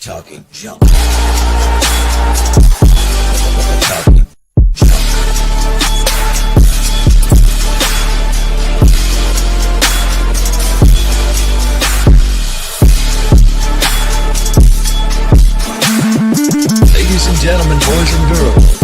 Talking junk. Talking junk. Ladies and gentlemen, boys and girls.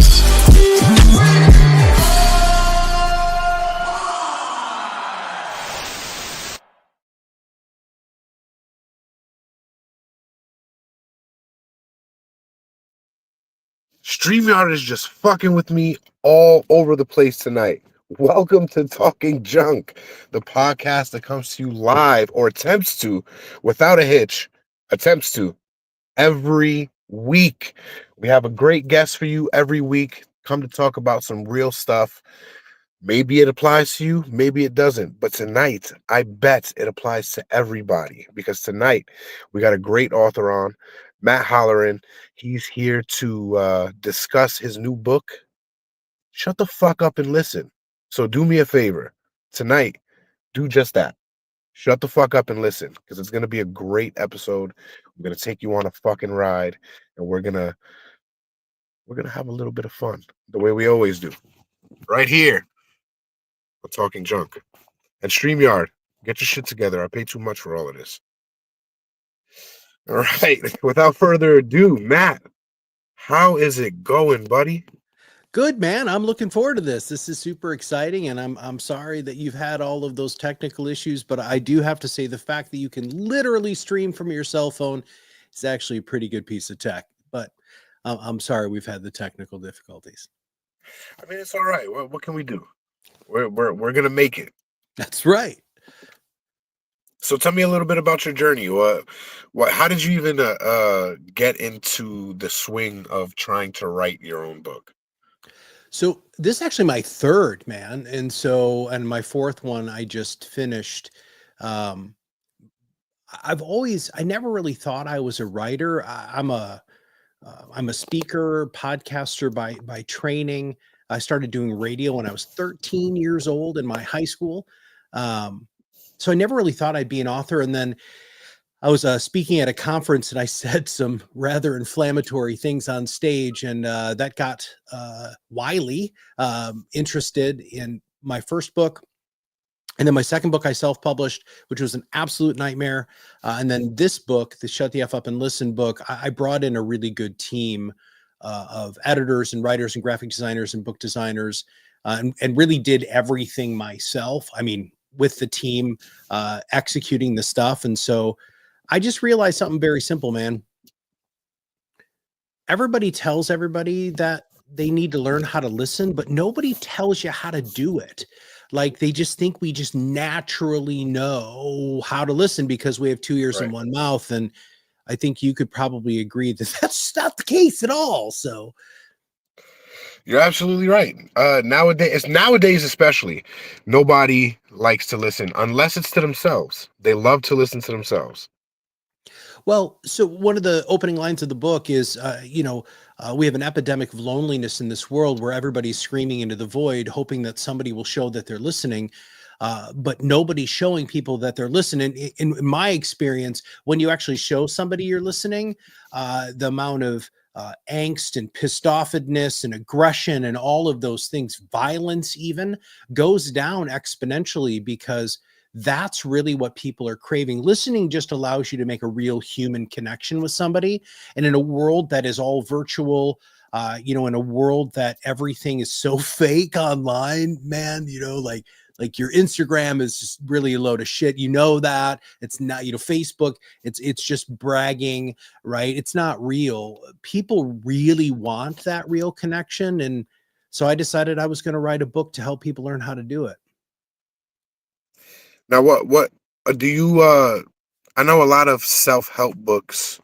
StreamYard is just fucking with me all over the place tonight. Welcome to Talking Junk, the podcast that comes to you live, or attempts to, without a hitch, every week. We have a great guest for you every week. Come to talk about some real stuff. Maybe it applies to you, maybe it doesn't. But tonight, I bet it applies to everybody, because tonight we got a great author on, Matt Halloran. He's here to discuss his new book. Shut the fuck up and listen. So do me a favor. Tonight, do just that. Shut the fuck up and listen, because it's going to be a great episode. We're going to take you on a fucking ride, and we're going to have a little bit of fun, the way we always do. Right here. I'm Talking Junk. And StreamYard, get your shit together. I pay too much for all of this. All right. Without further ado, Matt, how is it going, buddy? Good, man. I'm looking forward to this. This is super exciting, and I'm sorry that you've had all of those technical issues, but I do have to say the fact that you can literally stream from your cell phone is actually a pretty good piece of tech. But I'm sorry we've had the technical difficulties. I mean, it's all right. What can we do? We're gonna make it. That's right. So tell me a little bit about your journey. How did you even get into the swing of trying to write your own book? So this is actually my third, man. And my fourth one I just finished. I never really thought I was a writer. I'm a speaker, podcaster by training. I started doing radio when I was 13 years old in my high school. So I never really thought I'd be an author. And then I was speaking at a conference, and I said some rather inflammatory things on stage, and that got Wiley interested in my first book. And then my second book I self-published, which was an absolute nightmare. And then this book, the Shut the F Up and Listen book, I brought in a really good team of editors and writers and graphic designers and book designers, and really did everything myself. I mean, with the team executing the stuff. And so I just realized something very simple, man. Everybody tells everybody that they need to learn how to listen, but nobody tells you how to do it. Like, they just think we just naturally know how to listen because we have two ears and one mouth. And I think you could probably agree that that's not the case at all. So you're absolutely right. Nowadays especially, nobody likes to listen unless it's to themselves. They love to listen to themselves. Well, so one of the opening lines of the book is, we have an epidemic of loneliness in this world where everybody's screaming into the void, hoping that somebody will show that they're listening. But nobody's showing people that they're listening. In my experience, when you actually show somebody you're listening, the amount of angst and pissed offedness and aggression and all of those things, violence even, goes down exponentially, because that's really what people are craving. Listening just allows you to make a real human connection with somebody. And in a world that is all virtual, in a world that everything is so fake online, man, like your Instagram is just really a load of shit. That it's not, Facebook, it's just bragging, right? It's not real. People really want that real connection. And so I decided I was going to write a book to help people learn how to do it. Now, what do you, I know a lot of self-help books,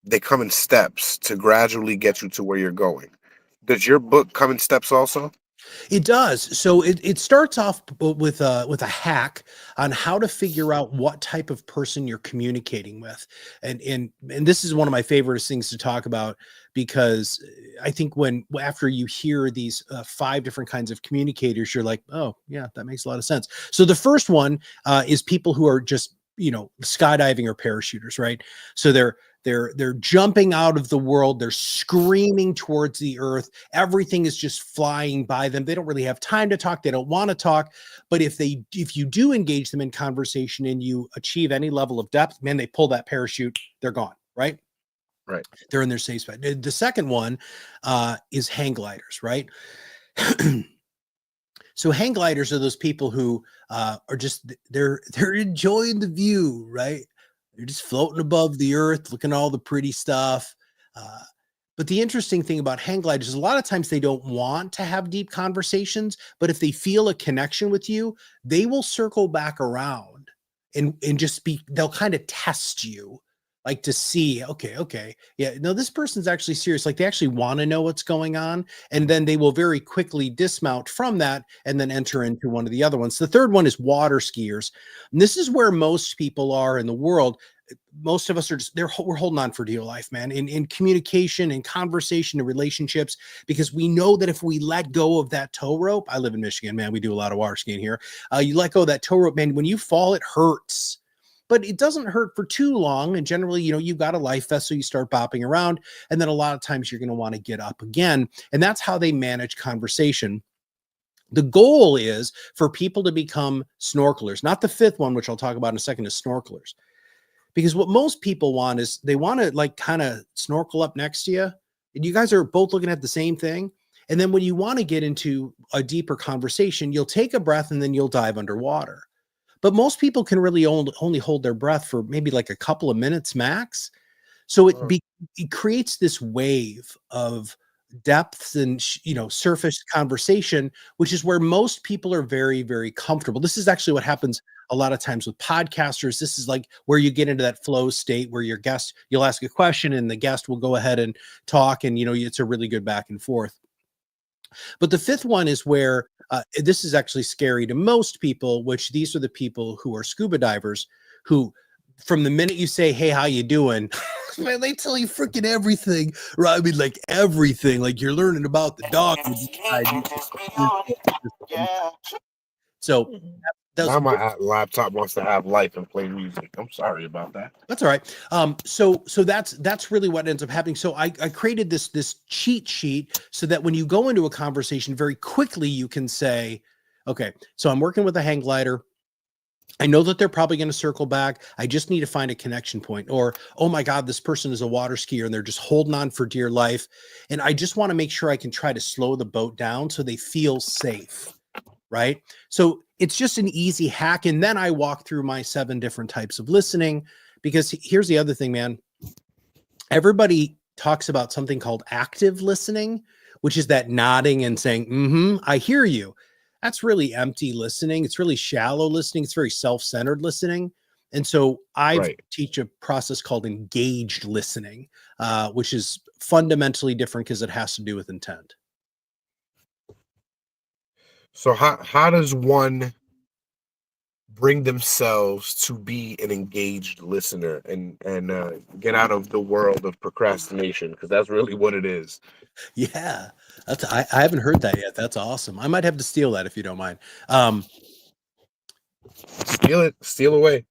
they come in steps to gradually get you to where you're going. Does your book come in steps also? It does. So it starts off with a hack on how to figure out what type of person you're communicating with. And this is one of my favorite things to talk about, because I think after you hear these 5 different kinds of communicators, you're like, oh yeah, that makes a lot of sense. So the first one is people who are just, skydiving or parachuters, right? So they're they're jumping out of the world. They're screaming towards the earth. Everything is just flying by them. They don't really have time to talk. They don't want to talk. But if you do engage them in conversation and you achieve any level of depth, man, they pull that parachute, they're gone, right? Right. They're in their safe spot. The second one is hang gliders, right? So hang gliders are those people who are just they're enjoying the view, right? They're just floating above the earth, looking at all the pretty stuff. But the interesting thing about hang gliders is a lot of times they don't want to have deep conversations, but if they feel a connection with you, they will circle back around and just they'll kind of test you, like to see, okay, yeah, no, this person's actually serious. Like they actually want to know what's going on. And then they will very quickly dismount from that and then enter into one of the other ones. The third one is water skiers. And this is where most people are in the world. Most of us are just we're holding on for dear life, man, in communication and conversation and relationships, because we know that if we let go of that tow rope, I live in Michigan, man, we do a lot of water skiing here. You let go of that tow rope, man, when you fall, it hurts. But it doesn't hurt for too long. And generally, you've got a life vest, so you start bopping around. And then a lot of times you're going to want to get up again. And that's how they manage conversation. The goal is for people to become snorkelers. Not the fifth one, which I'll talk about in a second, is snorkelers. Because what most people want is they want to like kind of snorkel up next to you. And you guys are both looking at the same thing. And then when you want to get into a deeper conversation, you'll take a breath and then you'll dive underwater. But most people can really only hold their breath for maybe like a couple of minutes max. So it creates this wave of depths and, surface conversation, which is where most people are very, very comfortable. This is actually what happens a lot of times with podcasters. This is like where you get into that flow state where you'll ask a question and the guest will go ahead and talk. And, it's a really good back and forth. But the fifth one is where this is actually scary to most people, which these are the people who are scuba divers who, from the minute you say, hey, how you doing? Man, they tell you freaking everything, right? I mean, like everything, like you're learning about the dog. So now my laptop wants to have life and play music. I'm sorry about that. That's all right. So that's really what ends up happening. So I created this cheat sheet so that when you go into a conversation, very quickly you can say, okay, so I'm working with a hang glider. I know that they're probably going to circle back. I just need to find a connection point. Or, oh my God, this person is a water skier and they're just holding on for dear life. And I just want to make sure I can try to slow the boat down so they feel safe. Right? So it's just an easy hack. And then I walk through my 7 different types of listening, because here's the other thing, man. Everybody talks about something called active listening, which is that nodding and saying, I hear you. That's really empty listening. It's really shallow listening. It's very self-centered listening. And so I teach a process called engaged listening, which is fundamentally different because it has to do with intent. So how does one bring themselves to be an engaged listener and get out of the world of procrastination? Because that's really what it is. Yeah, I haven't heard that yet. That's awesome. I might have to steal that if you don't mind. Steal away.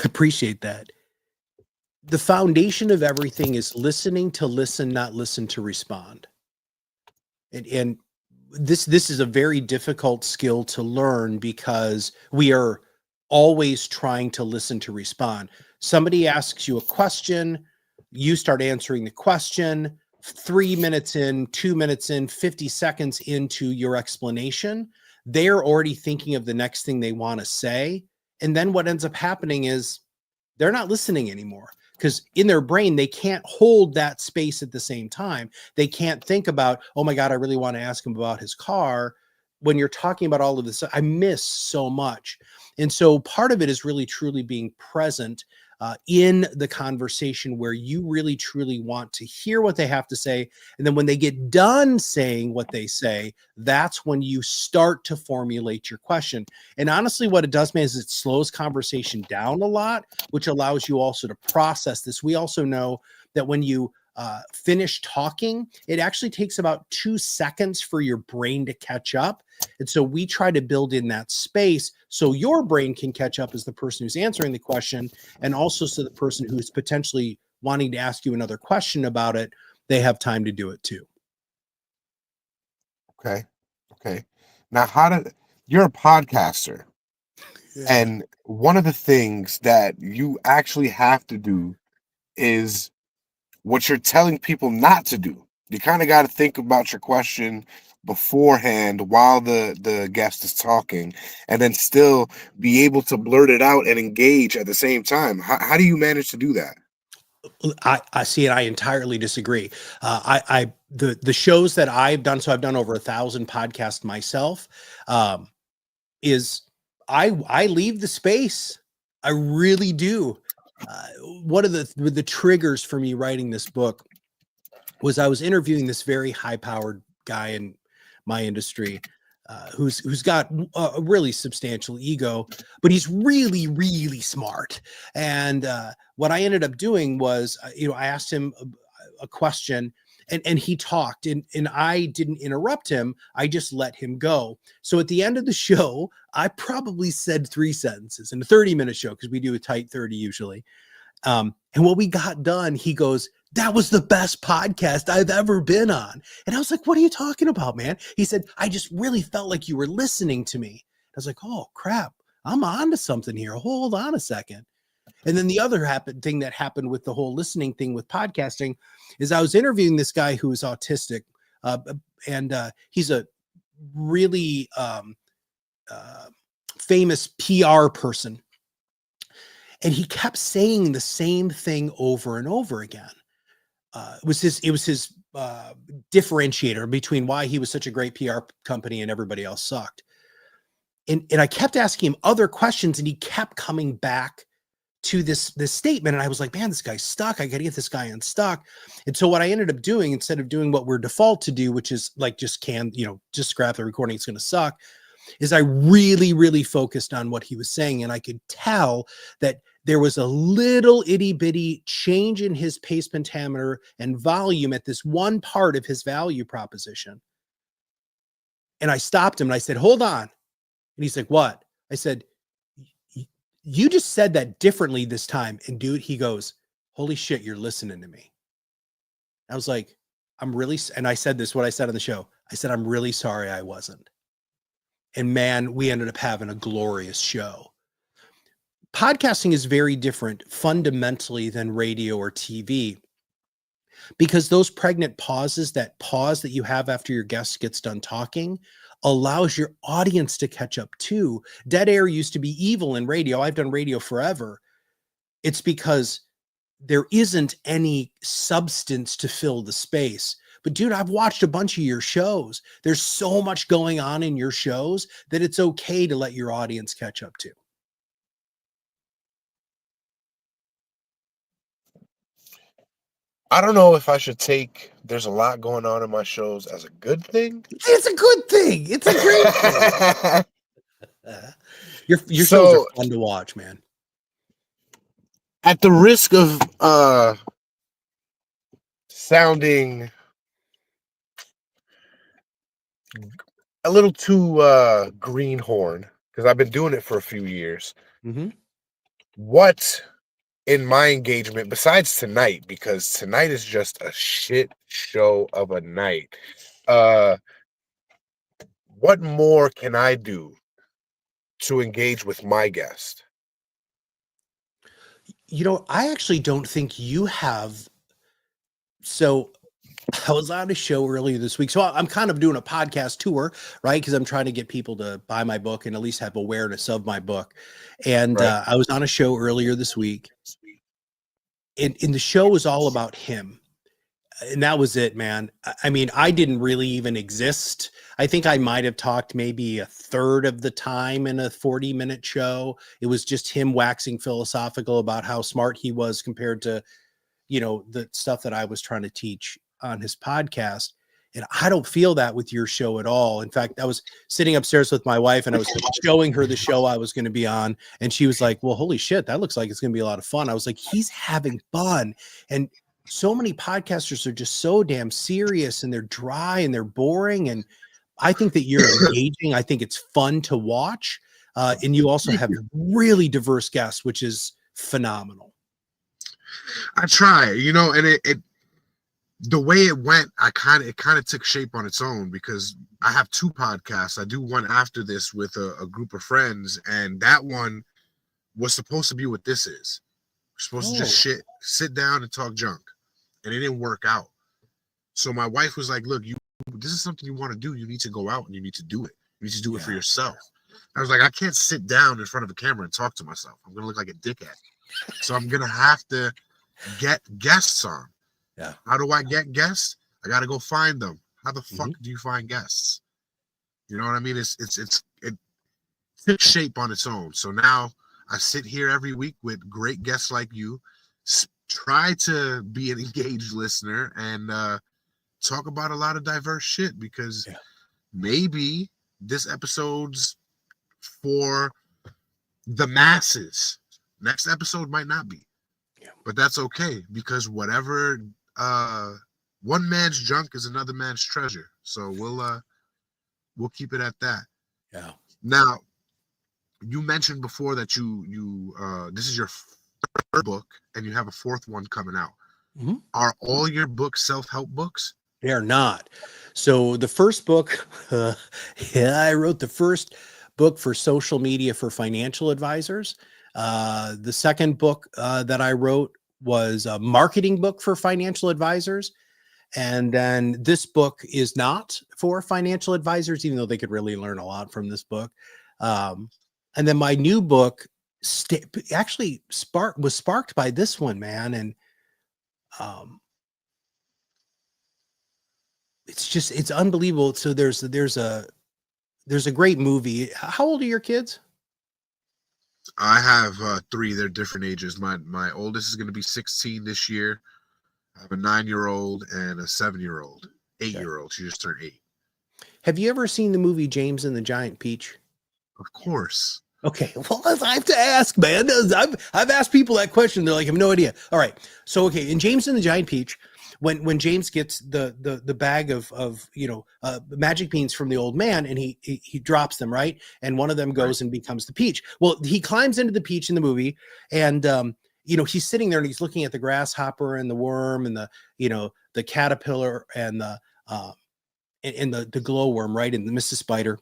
Appreciate that. The foundation of everything is listening to listen, not listen to respond. And this is a very difficult skill to learn because we are always trying to listen to respond. Somebody asks you a question, you start answering the question. 3 minutes in, 2 minutes in, 50 seconds into your explanation, they're already thinking of the next thing they want to say. And then what ends up happening is they're not listening anymore, because in their brain, they can't hold that space at the same time. They can't think about, oh my God, I really want to ask him about his car. When you're talking about all of this, I miss so much. And so part of it is really truly being present in the conversation, where you really truly want to hear what they have to say. And then when they get done saying what they say, that's when you start to formulate your question. And honestly, what it does, man, is it slows conversation down a lot, which allows you also to process this. We also know that when you finish talking, it actually takes about 2 seconds for your brain to catch up. And so we try to build in that space so your brain can catch up as the person who's answering the question, and also so the person who's potentially wanting to ask you another question about it, they have time to do it too. Okay. Okay. Now, you're a podcaster, Yeah. and one of the things that you actually have to do is what you're telling people not to do. You kind of got to think about your question beforehand while the guest is talking, and then still be able to blurt it out and engage at the same time. How do you manage to do that? I see it. I entirely disagree. The shows that I've done, so I've done over 1,000 podcasts myself, is I leave the space. I really do. One of the triggers for me writing this book was I was interviewing this very high powered guy in my industry, who's got a really substantial ego, but he's really, really smart. And what I ended up doing was, I asked him a question, and he talked, and I didn't interrupt him. I just let him go. So at the end of the show, I probably said 3 sentences in a 30-minute show, because we do a tight 30 usually. And when we got done, he goes, "That was the best podcast I've ever been on." And I was like, "What are you talking about, man?" He said, "I just really felt like you were listening to me." I was like, "Oh crap, I'm on to something here. Hold on a second." And then the other thing that happened with the whole listening thing with podcasting is I was interviewing this guy who is autistic, and he's a really famous PR person. And he kept saying the same thing over and over again. It was his differentiator between why he was such a great PR company and everybody else sucked. And I kept asking him other questions, and he kept coming back to this statement. And I was like, man, this guy's stuck. I got to get this guy unstuck. And so what I ended up doing, instead of doing what we're default to do, which is like, just scrap the recording, it's going to suck, is I really, really focused on what he was saying. And I could tell that there was a little itty bitty change in his pace pentameter and volume at this one part of his value proposition. And I stopped him and I said, "Hold on." And he's like, "What?" I said, "You just said that differently this time." And dude, he goes, "Holy shit, you're listening to me." I was like, and I said this, what I said on the show. I said, "I'm really sorry I wasn't." And man, we ended up having a glorious show. Podcasting is very different fundamentally than radio or TV, because those pregnant pauses, that pause that you have after your guest gets done talking, allows your audience to catch up too. Dead air used to be evil in radio. I've done radio forever. It's because there isn't any substance to fill the space. But dude, I've watched a bunch of your shows. There's so much going on in your shows that it's okay to let your audience catch up to. I don't know if I should take "there's a lot going on in my shows" as a good thing. It's a good thing. It's a great thing. Your shows are So, fun to watch, man. at the risk of sounding a little too greenhorn, because I've been doing it for a few years, Mm-hmm. what in my engagement, besides tonight, because tonight is just a shit show of a night, what more can I do to engage with my guest? I actually don't think you have. So I was on a show earlier this week. So I'm kind of doing a podcast tour, right? Because I'm trying to get people to buy my book and at least have awareness of my book. And Right. I was on a show earlier this week. And the show was all about him. And that was it, man. I mean, I didn't really even exist. I think I might have talked maybe a third of the time in a 40-minute show. It was just him waxing philosophical about how smart he was compared to, the stuff that I was trying to teach on his podcast. And I don't feel that with your show at all. In fact, I was sitting upstairs with my wife and I was showing her the show I was going to be on. And she was like, "Well, holy shit, that looks like it's going to be a lot of fun." I was like, he's having fun. And so many podcasters are just so damn serious and they're dry and they're boring. And I think that you're engaging. I think it's fun to watch. And you also have really diverse guests, which is phenomenal. I try, and it the way it went, it kind of took shape on its own because I have two podcasts. I do one after this with a group of friends, and that one was supposed to be what this is. We're supposed to just sit down and talk junk, and it didn't work out. So my wife was like, "Look, this is something you want to do. You need to go out and you need to do it. You need to do it for yourself." I was like, I can't sit down in front of a camera and talk to myself. I'm gonna look like a dickhead. So I'm gonna have to get guests on. Yeah. How do I get guests? I gotta go find them. How the fuck do you find guests? You know what I mean? It took shape on its own. So now I sit here every week with great guests like you, try to be an engaged listener and talk about a lot of diverse shit because maybe this episode's for the masses. Next episode might not be. But that's okay because whatever one man's junk is another man's treasure. So we'll keep it at that. Yeah. Now, you mentioned before that you this is your third book and you have a fourth one coming out. Mm-hmm. Are all your books self-help books? They are not. So the first book, I wrote the first book for social media for financial advisors. The second book that I wrote was a marketing book for financial advisors. And then this book is not for financial advisors, even though they could really learn a lot from this book. And then my new book actually was sparked by this one, man. And it's unbelievable. So there's a great movie. How old are your kids? I have three. They're different ages. My oldest is going to be 16 this year. I have a 9-year-old and a 7-year-old, 8-year-old. She just turned 8. Have you ever seen the movie James and the Giant Peach? Of course. Okay, well, I have to ask, man. I've asked people that question. They're like, I have no idea. All right. So, okay, in James and the Giant Peach, when James gets the bag of magic beans from the old man and he drops them, right? And one of them goes and becomes the peach. Well, he climbs into the peach in the movie and he's sitting there and he's looking at the grasshopper and the worm and the caterpillar and the glowworm, right? And the Mrs. Spider.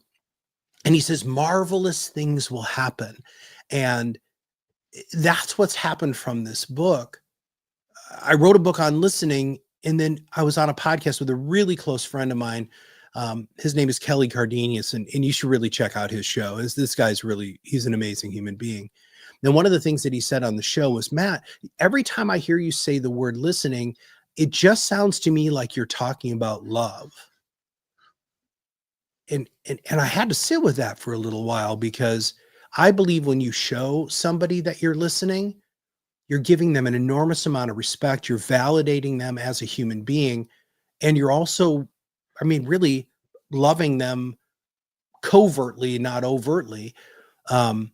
And he says, marvelous things will happen. And that's what's happened from this book. I wrote a book on listening, and then I was on a podcast with a really close friend of mine. His name is Kelly Cardenius, and you should really check out his show. This guy's he's an amazing human being. Now, one of the things that he said on the show was, Matt, every time I hear you say the word listening, it just sounds to me like you're talking about love. And I had to sit with that for a little while because I believe when you show somebody that you're listening, you're giving them an enormous amount of respect. You're validating them as a human being. And you're also, really loving them covertly, not overtly. And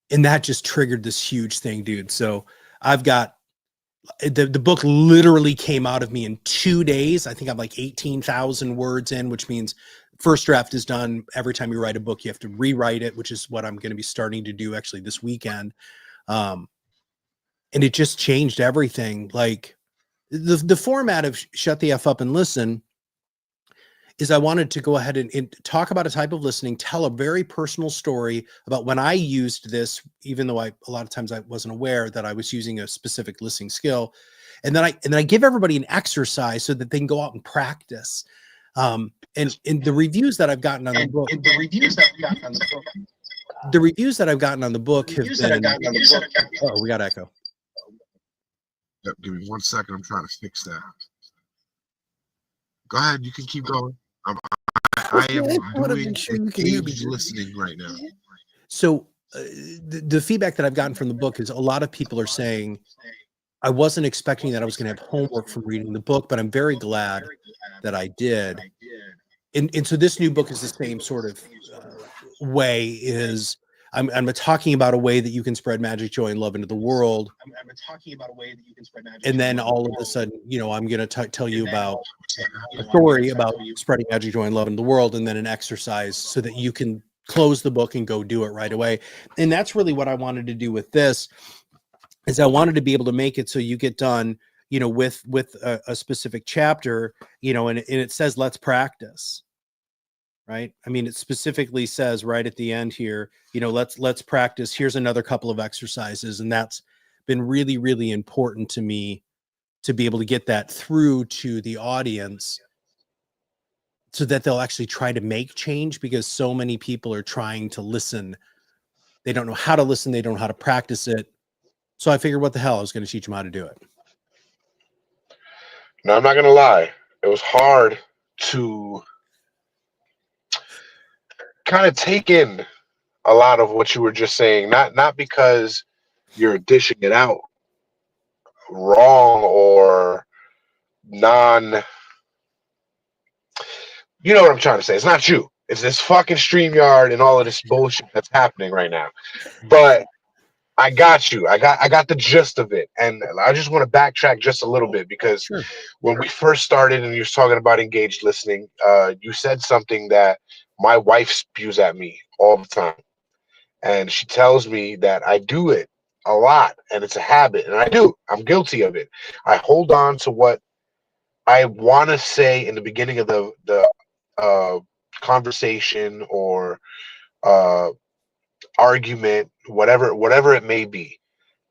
that just triggered this huge thing, dude. So I've got the book literally came out of me in 2 days. I think I'm like 18,000 words in, which means first draft is done. Every time you write a book, you have to rewrite it, which is what I'm going to be starting to do actually this weekend. And it just changed everything. Like the format of Shut the F Up and Listen is I wanted to go ahead and talk about a type of listening, tell a very personal story about when I used this, even though a lot of times I wasn't aware that I was using a specific listening skill. And then I give everybody an exercise so that they can go out and practice. And the reviews that I've gotten on the book, the reviews that I've gotten on the book have been, oh, we got echo. Yep, give me 1 second. I'm trying to fix that. Go ahead. You can keep going. I am doing engaged listening right now. So the feedback that I've gotten from the book is a lot of people are saying, I wasn't expecting that I was going to have homework from reading the book, but I'm very glad that I did. And so this new book is the same sort of way. Is I'm talking about a way that you can spread magic, joy, and love into the world. I'm talking about a way that you can spread magic. And then all of a sudden, I'm going to tell you about a story about spreading magic, joy, and love into the world, and then an exercise so that you can close the book and go do it right away. And that's really what I wanted to do with this. is I wanted to be able to make it so you get done, with a specific chapter, and it says, let's practice. Right. I mean, it specifically says right at the end here, let's practice. Here's another couple of exercises. And that's been really, really important to me to be able to get that through to the audience so that they'll actually try to make change, because so many people are trying to listen. They don't know how to listen. They don't know how to practice it. So I figured, what the hell, I was going to teach them how to do it. Now, I'm not going to lie. It was hard to kind of take in a lot of what you were just saying, not because you're dishing it out wrong or non, you know what I'm trying to say. It's not you. It's this fucking StreamYard and all of this bullshit that's happening right now. But I got you. I got the gist of it. And I just want to backtrack just a little bit, because Sure. when we first started and you were talking about engaged listening, you said something that my wife spews at me all the time. And she tells me that I do it a lot and it's a habit. And I do. I'm guilty of it. I hold on to what I want to say in the beginning of the conversation or uh, argument, whatever it may be,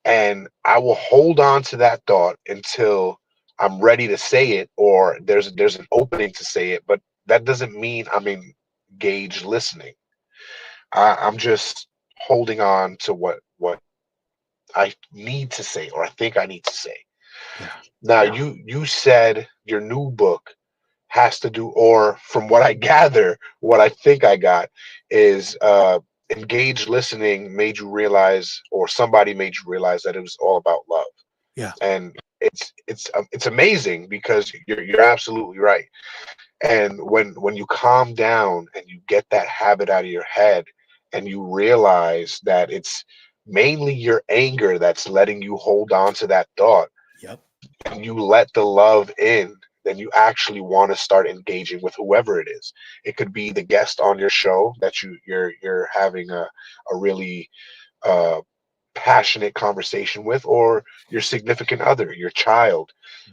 and I will hold on to that thought until I'm ready to say it, or there's an opening to say it. But that doesn't mean I'm engaged listening. I'm just holding on to what I need to say, or I think I need to say. Yeah. Now, you said your new book has to do, or from what I gather, what I think I got is engaged listening made you realize, or somebody made you realize, that it was all about love. Yeah. And it's amazing, because you're absolutely right. And when you calm down and you get that habit out of your head, and you realize that it's mainly your anger that's letting you hold on to that thought, Yep. and you let the love in, then you actually want to start engaging with whoever it is. It could be the guest on your show that you're having a really uh, passionate conversation with, or your significant other, your child,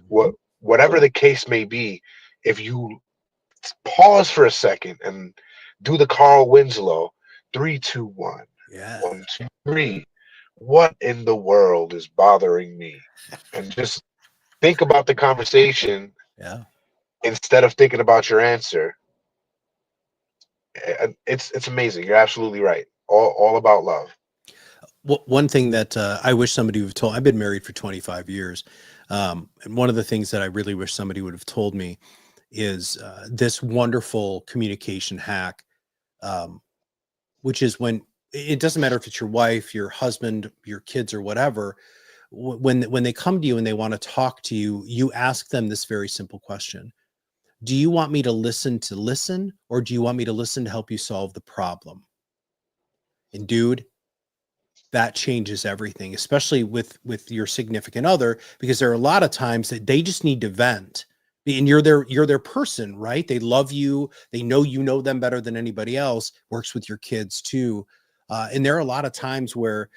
Mhm. whatever the case may be. If you pause for a second and do the Carl Winslow 3, 2, 1, Yeah. 1, 2, 3. What in the world is bothering me? And just think about the conversation Yeah. instead of thinking about your answer. And it's amazing. You're absolutely right. All about love. Well, one thing that I wish somebody would have told, I've been married for 25 years. And one of the things that I really wish somebody would have told me is this wonderful communication hack, um, which is when it doesn't matter if it's your wife, your husband, your kids, or whatever. When they come to you and they want to talk to you, you ask them this very simple question: do you want me to listen, or do you want me to listen to help you solve the problem? And dude, that changes everything, especially with your significant other, because there are a lot of times that they just need to vent. And you're their person, right? They love you. They know you know them better than anybody else. Works with your kids too. And there are a lot of times where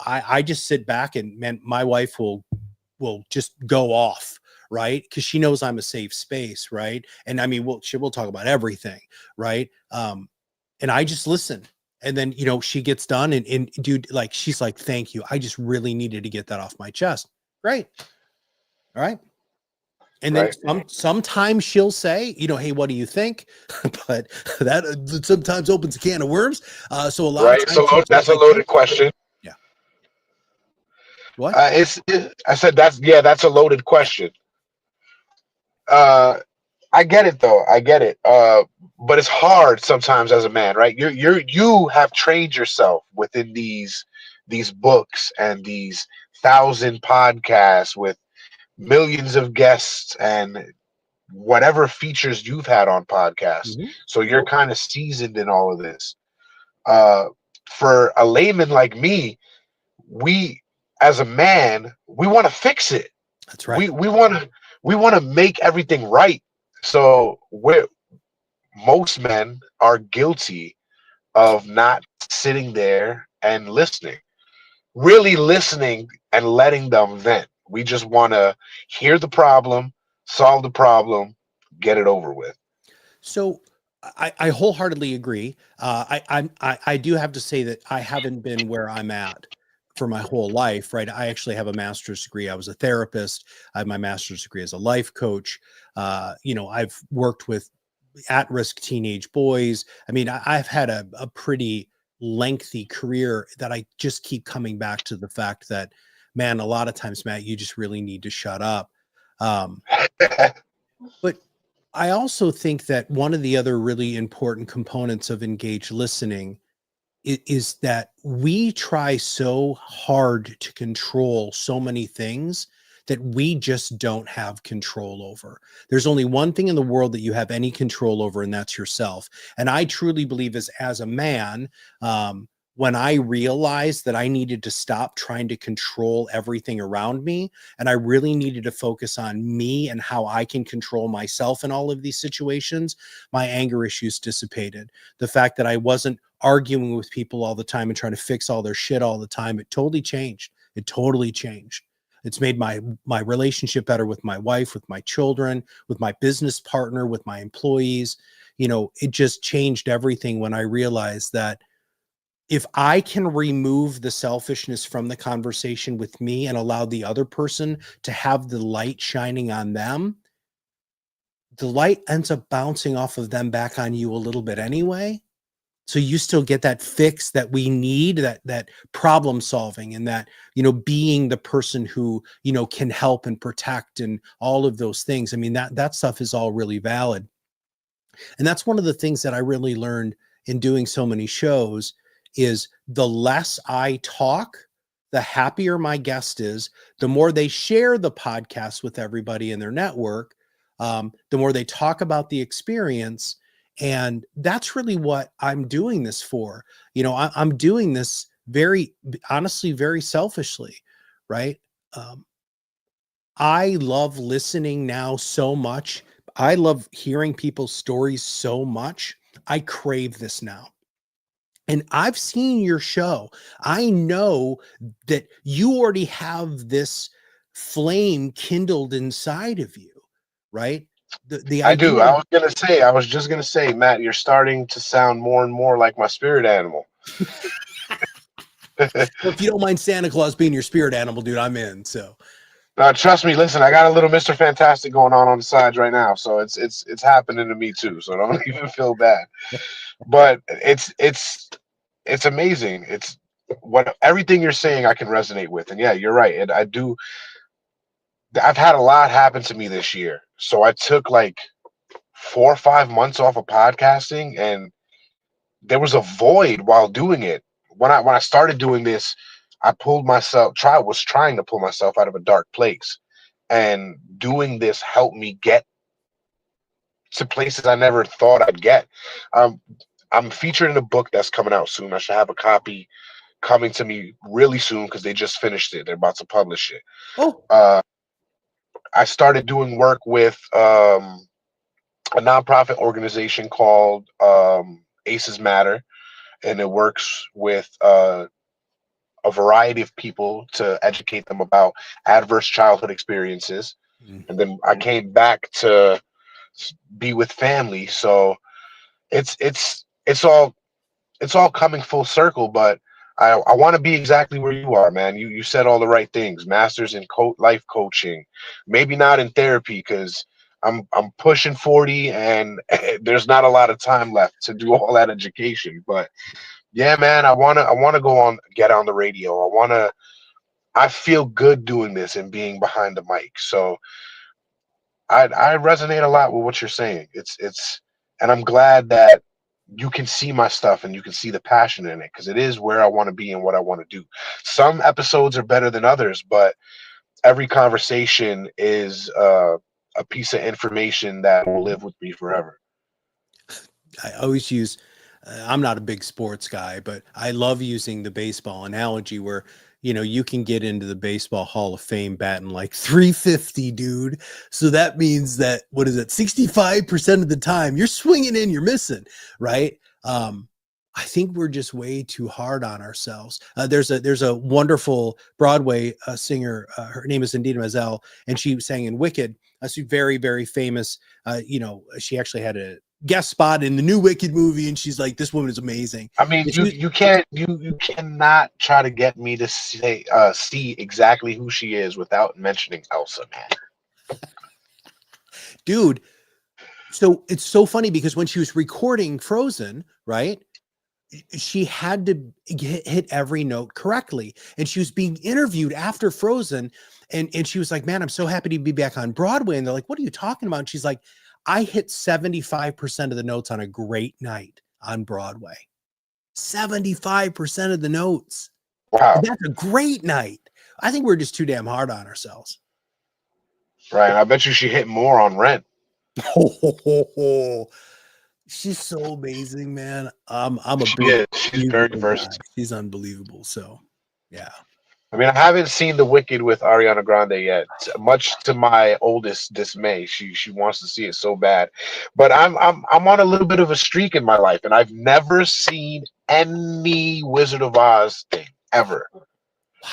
I just sit back, and man, my wife will just go off, right? Because she knows I'm a safe space, right? And I mean, we'll talk about everything, right? And I just listen. And then, she gets done, and dude, like, she's like, thank you. I just really needed to get that off my chest. Great. All right. And then Right. sometimes she'll say, hey, what do you think? But that sometimes opens a can of worms. So a lot of Right. times she'll That's just a say, thank loaded you. question. Yeah. What? I said that's a loaded question. Uh, I get it though. I get it. But it's hard sometimes as a man, right? You have trained yourself within these books and these 1,000 podcasts with millions of guests and whatever features you've had on podcasts. Mhm. So you're kind of seasoned in all of this. Uh, for a layman like me, we as a man, we want to fix it. That's right. We want to make everything right. So most men are guilty of not sitting there and listening, really listening and letting them vent. We just want to hear the problem, solve the problem, get it over with. So I wholeheartedly agree. I do have to say that I haven't been where I'm at for my whole life, right? I actually have a master's degree. I was a therapist. I have my master's degree as a life coach. I've worked with at-risk teenage boys. I mean, I've had a pretty lengthy career that I just keep coming back to the fact that, man, a lot of times, Matt, you just really need to shut up. Um, but I also think that one of the other really important components of engaged listening is that we try so hard to control so many things that we just don't have control over. There's only one thing in the world that you have any control over, and that's yourself. And I truly believe as a man, when I realized that I needed to stop trying to control everything around me, and I really needed to focus on me and how I can control myself in all of these situations, my anger issues dissipated. The fact that I wasn't arguing with people all the time and trying to fix all their shit all the time, it totally changed. It totally changed. It's made my relationship better with my wife, with my children, with my business partner, with my employees. It just changed everything when I realized that if I can remove the selfishness from the conversation with me and allow the other person to have the light shining on them, the light ends up bouncing off of them back on you a little bit anyway. So you still get that fix that we need, that problem solving, and that, being the person who, can help and protect and all of those things. I mean, that stuff is all really valid. And that's one of the things that I really learned in doing so many shows is the less I talk, the happier my guest is, the more they share the podcast with everybody in their network, the more they talk about the experience. And that's really what I'm doing this for. I'm doing this very, honestly, very selfishly, right? I love listening now so much. I love hearing people's stories so much. I crave this now. And I've seen your show. I know that you already have this flame kindled inside of you, right? The I do. idea. I was just gonna say, Matt, you're starting to sound more and more like my spirit animal. Well, if you don't mind Santa Claus being your spirit animal, dude, I'm in. So Trust me. Listen, I got a little Mr. Fantastic going on the sides right now, so it's happening to me too. So don't even feel bad. But it's amazing. It's what everything you're saying I can resonate with, and yeah, you're right. And I do. I've had a lot happen to me this year, so I took like 4 or 5 months off of podcasting, and there was a void while doing it. When I started doing this, I pulled myself was trying to pull myself out of a dark place. And doing this helped me get to places I never thought I'd get. Um, I'm featured in a book that's coming out soon. I should have a copy coming to me really soon because they just finished it. They're about to publish it. oh, Uh, I started doing work with a nonprofit organization called Aces Matter, and it works with a variety of people to educate them about adverse childhood experiences. And then I came back to be with family. So it's it's all coming full circle. But I want to be exactly where you are, man. You said all the right things. Masters in life coaching, maybe not in therapy because I'm pushing 40 and there's not a lot of time left to do all that education. But yeah, man, I wanna go on, get on the radio. I feel good doing this and being behind the mic. So I resonate a lot with what you're saying. And I'm glad that you can see my stuff and you can see the passion in it because it is where I want to be and what I want to do. Some episodes are better than others, but every conversation is a piece of information that will live with me forever. I always use, I'm not a big sports guy, but I love using the baseball analogy where, you can get into the Baseball Hall of Fame batting like 350, dude. So that means that, what is it, 65% of the time you're swinging in, you're missing, right? I think we're just way too hard on ourselves. There's a wonderful Broadway singer. Her name is Indina Menzel, and she sang in Wicked. She's very, very famous. She actually had a guest spot in the new Wicked movie, and she's like, this woman is amazing. I mean, And you cannot try to get me to say see exactly who she is without mentioning Elsa, man. dude, so it's so funny because when she was recording Frozen, right? She had to hit every note correctly, and she was being interviewed after Frozen, and she was like, man, I'm so happy to be back on Broadway. And they're like, what are you talking about? And she's like, I hit 75% of the notes on a great night on Broadway. 75% of the notes. Wow. That's a great night. I think we're just too damn hard on ourselves. Right. I bet you she hit more on Rent. She's so amazing, man. I'm a She big is. She's very musical guy. versatile. She's unbelievable. So yeah. I mean, I haven't seen The Wicked with Ariana Grande yet. Much to my oldest dismay, she wants to see it so bad. But I'm on a little bit of a streak in my life, and I've never seen any Wizard of Oz thing ever. Wow.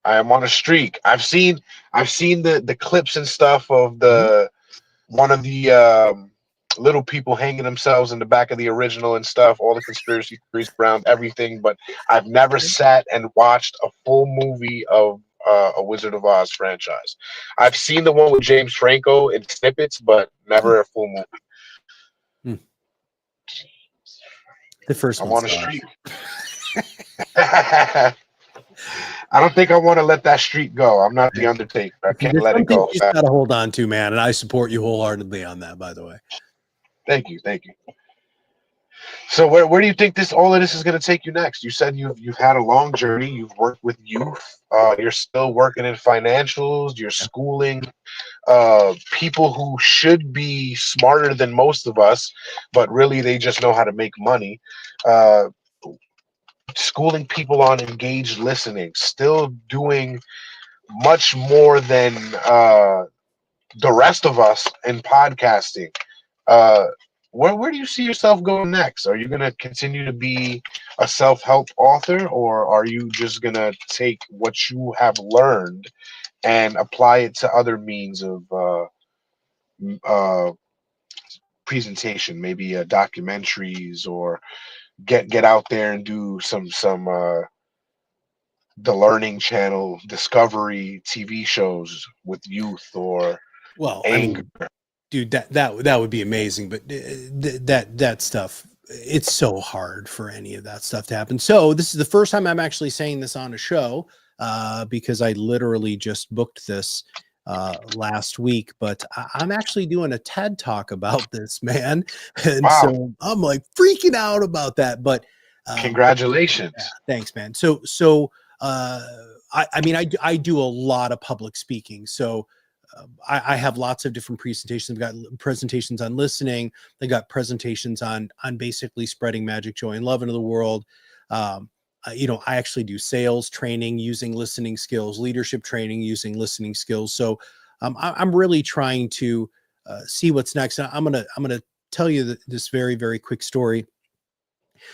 I am on a streak. I've seen the clips and stuff of the one of the little people hanging themselves in the back of the original and stuff, all the conspiracy theories around everything, but I've never sat and watched a full movie of a Wizard of Oz franchise. I've seen the one with James Franco in snippets, but never a full movie. The first I'm one's on a streak. I don't think I want to let that streak go. I'm not the Undertaker. I can't There's let it something go. you just got to hold on to, man. And I support you wholeheartedly on that, by the way. Thank you. So where do you think all of this is going to take you next? You said you've had a long journey. You've worked with youth. You're still working in financials. You're schooling people who should be smarter than most of us, but really they just know how to make money. Schooling people on engaged listening. Still doing much more than the rest of us in podcasting. Where do you see yourself going next? Are you going to continue to be a self-help author, or are you just going to take what you have learned and apply it to other means of presentation, maybe documentaries, or get out there and do some the Learning Channel Discovery TV shows with youth, or Well, I anger? mean, dude, that would be amazing, but that stuff, it's so hard for any of that stuff to happen. So this is the first time I'm actually saying this on a show, because I literally just booked this last week, but I'm actually doing a TED talk about this, man. And Wow. so I'm like freaking out about that, but Congratulations. yeah, thanks, man. I mean, I do a lot of public speaking. So I have lots of different presentations. I've got presentations on listening. I got presentations on basically spreading magic, joy, and love into the world. I actually do sales training using listening skills, leadership training using listening skills. So I'm really trying to see what's next. I'm gonna tell you this very, very quick story.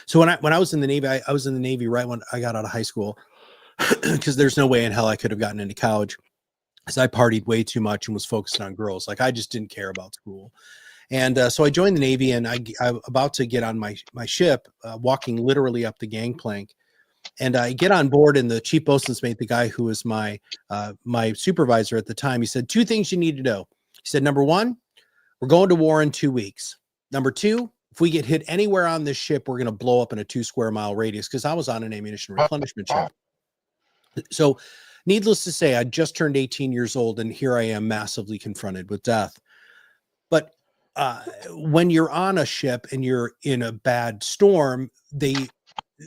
So when I was in the Navy, I was in the Navy right when I got out of high school, because there's no way in hell I could have gotten into college, because I partied way too much and was focused on girls. Like I just didn't care about school. And so I joined the Navy, and I'm about to get on my ship, walking literally up the gangplank. And I get on board, and the chief boatswain's mate, the guy who was my supervisor at the time, he said, 2 things you need to know. He said, number 1, we're going to war in 2 weeks. Number 2, if we get hit anywhere on this ship, we're going to blow up in a 2 square mile radius, because I was on an ammunition replenishment ship. So needless to say, I just turned 18 years old, and here I am massively confronted with death. But when you're on a ship and you're in a bad storm,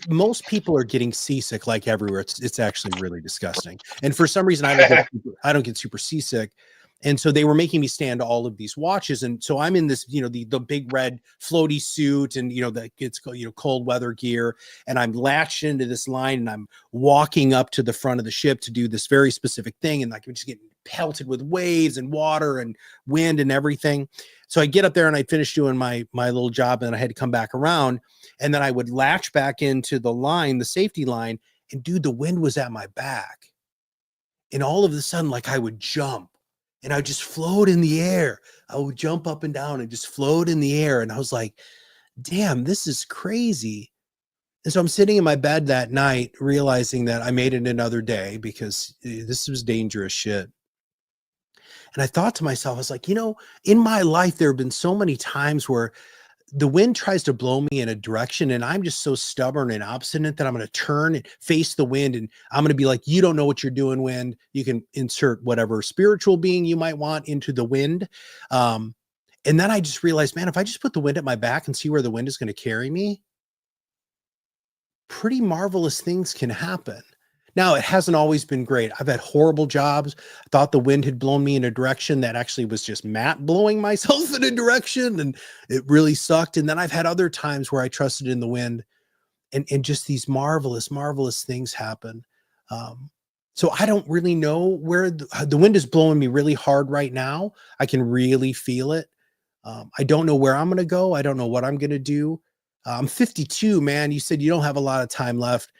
most people are getting seasick like everywhere. It's actually really disgusting. And for some reason, I don't get super seasick. And so they were making me stand all of these watches. And so I'm in this, the big red floaty suit, and, that gets, cold weather gear. And I'm latched into this line, and I'm walking up to the front of the ship to do this very specific thing. And like, I'm just getting pelted with waves and water and wind and everything. So I get up there and I finish doing my little job, and I had to come back around, and then I would latch back into the line, the safety line, and dude, the wind was at my back. And all of a sudden, like I would jump and I would just float in the air. I would jump up and down and just float in the air. And I was like, damn, this is crazy. And so I'm sitting in my bed that night, realizing that I made it another day because this was dangerous shit. And I thought to myself, I was like, in my life, there have been so many times where the wind tries to blow me in a direction, and I'm just so stubborn and obstinate that I'm going to turn and face the wind, and I'm going to be like, you don't know what you're doing, wind. You can insert whatever spiritual being you might want into the wind. And then I just realized, man, if I just put the wind at my back and see where the wind is going to carry me, pretty marvelous things can happen. Now, it hasn't always been great. I've had horrible jobs. I thought the wind had blown me in a direction that actually was just Matt blowing myself in a direction, and it really sucked. And then I've had other times where I trusted in the wind, and just these marvelous, marvelous things happen. So I don't really know where the wind is blowing me really hard right now. I can really feel it. I don't know where I'm going to go. I don't know what I'm going to do. I'm 52, man. You said you don't have a lot of time left.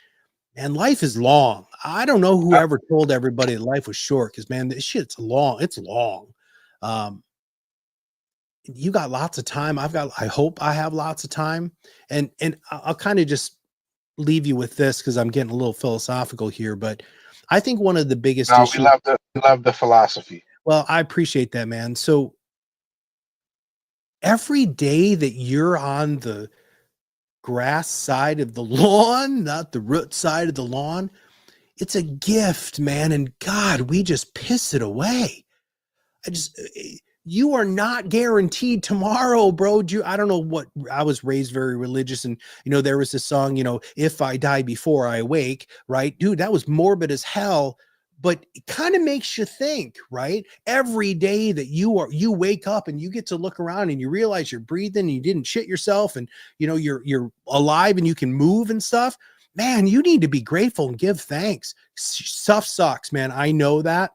And life is long. I don't know whoever told everybody that life was short, because man, this shit's long. It's long. You got lots of time. I hope I have lots of time. And I'll kind of just leave you with this, because I'm getting a little philosophical here, but I think one of the biggest issues. We love the philosophy. Well, I appreciate that, man. So every day that you're on the grass side of the lawn, not the root side of the lawn, it's a gift, man. And God, we just piss it away. You are not guaranteed tomorrow, bro. I don't know what, I was raised very religious, and there was this song, if I die before I wake, right? Dude, that was morbid as hell, but it kind of makes you think, right? Every day that you wake up and you get to look around and you realize you're breathing and you didn't shit yourself, and you're alive and you can move and stuff, man, you need to be grateful and give thanks. Stuff sucks, man. I know that.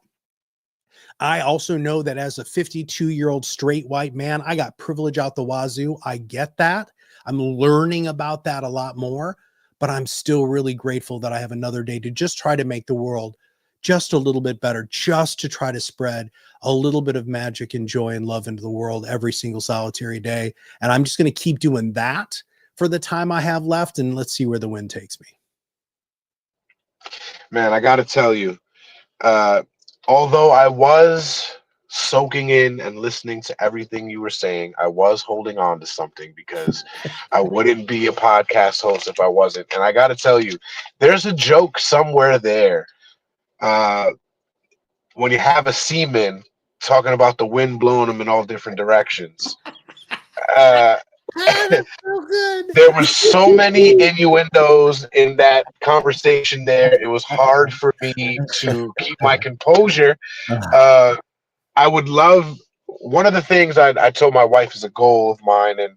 I also know that as a 52-year-old straight white man, I got privilege out the wazoo. I get that. I'm learning about that a lot more, but I'm still really grateful that I have another day to just try to make the world just a little bit better, just to try to spread a little bit of magic and joy and love into the world every single solitary day. And I'm just going to keep doing that for the time I have left, and let's see where the wind takes me. Man, I got to tell you, although I was soaking in and listening to everything you were saying, I was holding on to something, because I wouldn't be a podcast host if I wasn't. And I got to tell you, there's a joke somewhere there. When you have a seaman talking about the wind blowing him in all different directions. That's so good. There were so many innuendos in that conversation there. It was hard for me to keep my composure. I would love, one of the things I told my wife is a goal of mine, and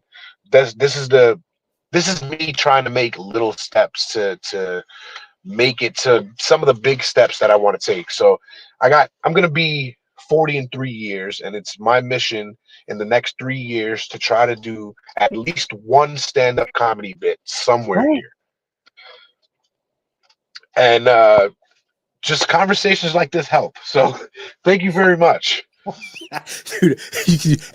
this is me trying to make little steps to make it to some of the big steps that I want to take. So I'm going to be 40 in 3 years, and it's my mission in the next 3 years to try to do at least one stand-up comedy bit somewhere here. And just conversations like this help. So thank you very much. Dude,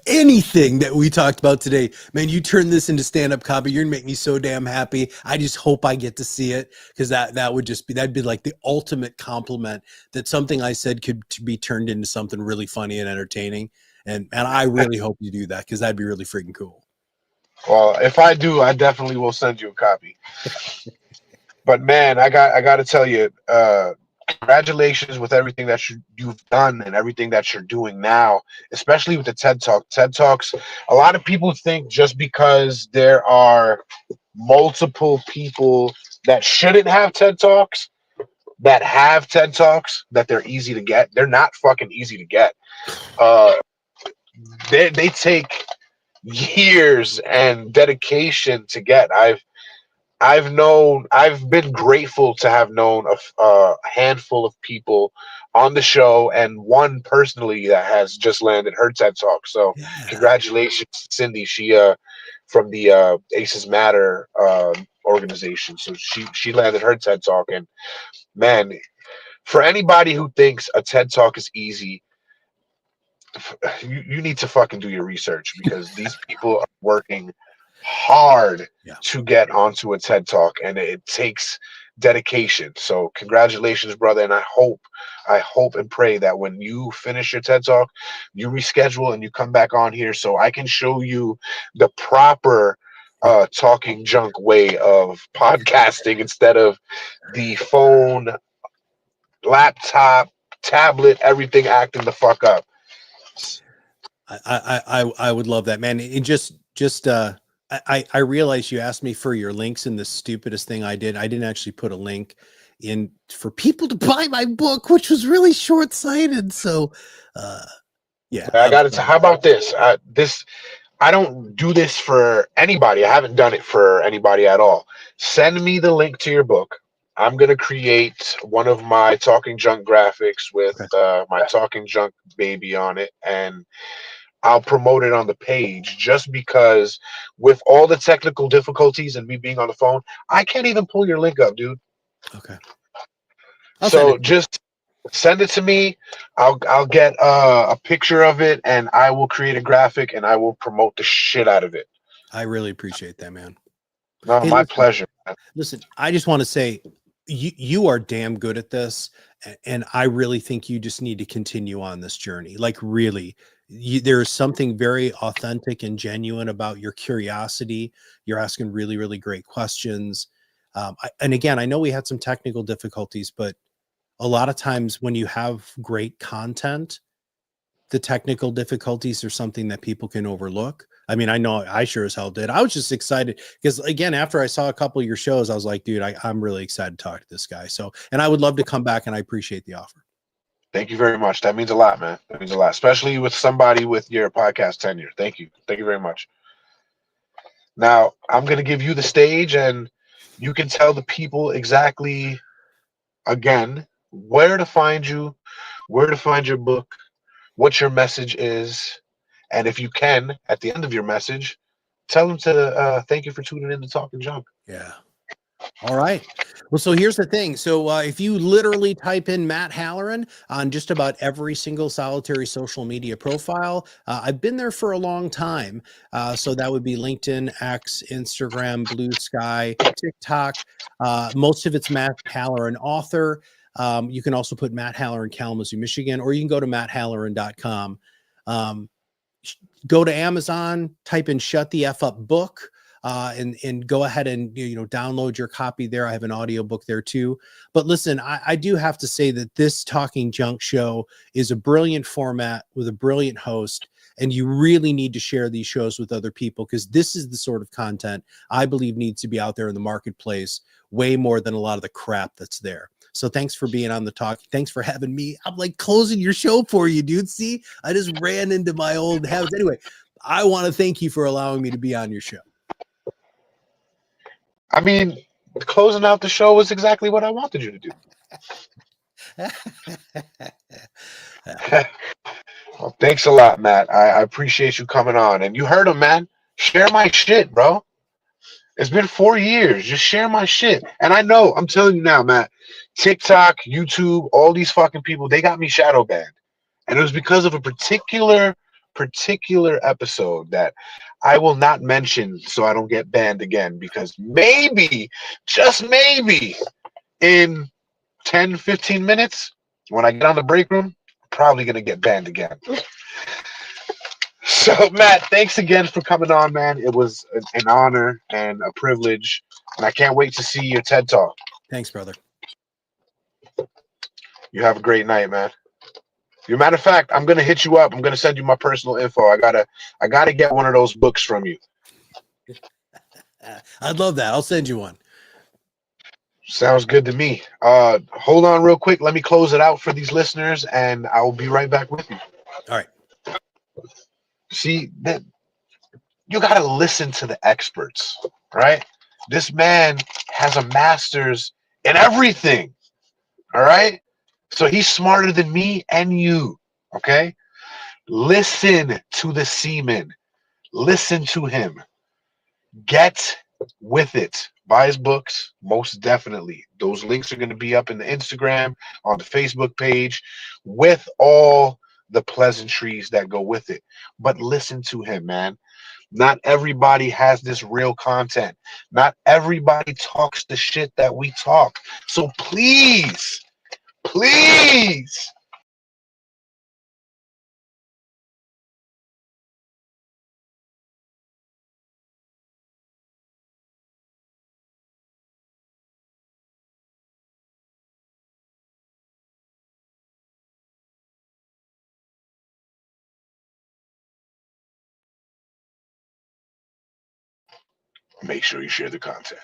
anything that we talked about today, man, you turn this into stand-up comedy, you're gonna make me so damn happy. I just hope I get to see it, because that'd be like the ultimate compliment, that something I said could be turned into something really funny and entertaining. And I really hope you do that, because that'd be really freaking cool. Well, if I do, I definitely will send you a copy. But man, I got to tell you, congratulations with everything that you've done and everything that you're doing now, especially with the TED Talk. TED Talks, a lot of people think just because there are multiple people that shouldn't have TED Talks, that have TED Talks, that they're easy to get. They're not fucking easy to get. They take years and dedication to get. I've been grateful to have known a handful of people on the show, and one personally that has just landed her TED Talk. So Yeah. congratulations, Cindy. She from the Aces Matter organization. So she landed her TED Talk, and man, for anybody who thinks a TED Talk is easy, you need to fucking do your research, because these people are working hard Yeah. to get onto a TED Talk, and it takes dedication. So congratulations, brother, and I hope and pray that when you finish your TED Talk, you reschedule and you come back on here so I can show you the proper talking junk way of podcasting instead of the phone, laptop, tablet, everything acting the fuck up. I would love that, man. It just I realize you asked me for your links, and the stupidest thing I didn't actually put a link in for people to buy my book, which was really short-sighted. So yeah, I got to. How about this? I don't do this for anybody. I haven't done it for anybody at all. Send me the link to your book. I'm gonna create one of my talking junk graphics with okay. my talking junk baby on it, and I'll promote it on the page. Just because, with all the technical difficulties and me being on the phone, I can't even pull your link up, dude. Okay. I'll send So it to you. just send it to me. I'll get a picture of it, and I will create a graphic, and I will promote the shit out of it. I really appreciate that, man. No, Hey, my pleasure. listen, I just want to say you are damn good at this, and I really think you just need to continue on this journey. Like really, there is something very authentic and genuine about your curiosity. You're asking really, really great questions. And again, I know we had some technical difficulties, but a lot of times when you have great content, the technical difficulties are something that people can overlook. I mean, I know I sure as hell did. I was just excited because, again, after I saw a couple of your shows, I was like, dude, I'm really excited to talk to this guy. So, and I would love to come back, and I appreciate the offer. Thank you very much. That means a lot, man. That means a lot, especially with somebody with your podcast tenure. Thank you. Thank you very much. Now, I'm going to give you the stage, and you can tell the people exactly, again, where to find you, where to find your book, what your message is. And if you can, at the end of your message, tell them to thank you for tuning in to Talking Junk. Yeah. All right. Well, so here's the thing. So if you literally type in Matt Halloran on just about every single solitary social media profile, I've been there for a long time. So that would be LinkedIn, X, Instagram, Blue Sky, TikTok. Most of it's Matt Halloran author. You can also put Matt Halloran, Kalamazoo, Michigan, or you can go to matthalloran.com. Go to Amazon, type in Shut the F Up Book. And go ahead and download your copy there. I have an audiobook there too. But listen, I do have to say that this Talking Junk show is a brilliant format with a brilliant host, and you really need to share these shows with other people, because this is the sort of content I believe needs to be out there in the marketplace way more than a lot of the crap that's there. So thanks for being on the talk. Thanks for having me. I'm like closing your show for you, dude. See, I just ran into my old habits. Anyway, I want to thank you for allowing me to be on your show. I mean, closing out the show was exactly what I wanted you to do. Well, thanks a lot, Matt. I appreciate you coming on. And you heard him, man. Share my shit, bro. It's been 4 years. Just share my shit. And I know, I'm telling you now, Matt, TikTok, YouTube, all these fucking people, they got me shadow banned. And it was because of a particular episode that I will not mention so I don't get banned again, because maybe, just maybe, in 10, 15 minutes, when I get on the break room, I'm probably going to get banned again. So, Matt, thanks again for coming on, man. It was an honor and a privilege, and I can't wait to see your TED Talk. Thanks, brother. You have a great night, man. As a matter of fact, I'm gonna hit you up. I'm gonna send you my personal info. I gotta get one of those books from you. I'd love that. I'll send you one. Sounds good to me. Hold on real quick. Let me close it out for these listeners, and I will be right back with you. All right. See, that you gotta listen to the experts, right? This man has a master's in everything. All right. So he's smarter than me and you. Okay. Listen to the seaman. Listen to him. Get with it. Buy his books, most definitely. Those links are going to be up in the Instagram, on the Facebook page, with all the pleasantries that go with it. But listen to him, man. Not everybody has this real content. Not everybody talks the shit that we talk. So please, please, make sure you share the content.